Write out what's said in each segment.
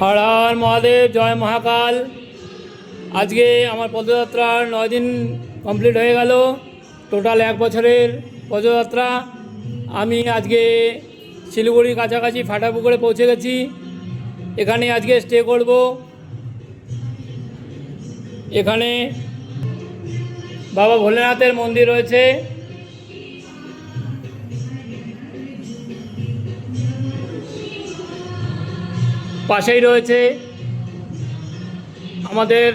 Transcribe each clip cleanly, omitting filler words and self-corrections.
হর হর মহাদেব, জয় মহাকাল। আজকে আমার পদযাত্রার 9 দিন কমপ্লিট হয়ে গেল। টোটাল 1 বছরের পদযাত্রা। আমি আজকে শিলিগুড়ির কাছাকাছি ফাটাপুকুরে পৌঁছে গেছি। এখানে আজকে স্টে করব। এখানে বাবা ভোলেনাথের মন্দির রয়েছে। পাশেই রয়েছে আমাদের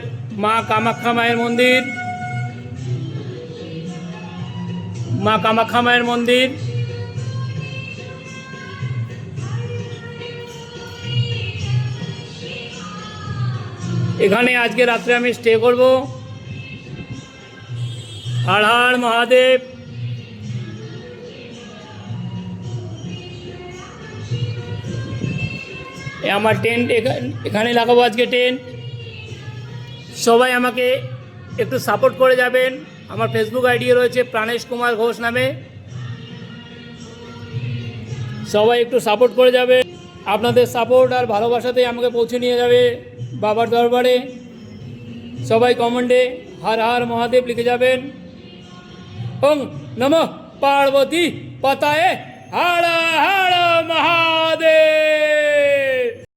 মা কামাখ্যা মায়ের মন্দির। মা কামাখ্যা মায়ের মন্দির। এখানে আজকে রাত্রে আমি স্টে করব। হর হর মহাদেব। আমার টেন্ট এখানে লাগাবো আজকে টেন্ট। সবাই আমাকে একটু সাপোর্ট করে যাবেন। আমার ফেসবুক আইডি রয়েছে প্রাণেশ কুমার ঘোষ নামে। সবাই একটু সাপোর্ট করে যাবে। আপনাদের সাপোর্ট আর ভালোবাসাতেই আমাকে পৌঁছে নিয়ে যাবে বাবার দরবারে। সবাই কমেন্টে হর হর মহাদেব লিখে যাবেন। ওং নমঃ পার্বতী পতায়ে হর হর মহাদেব।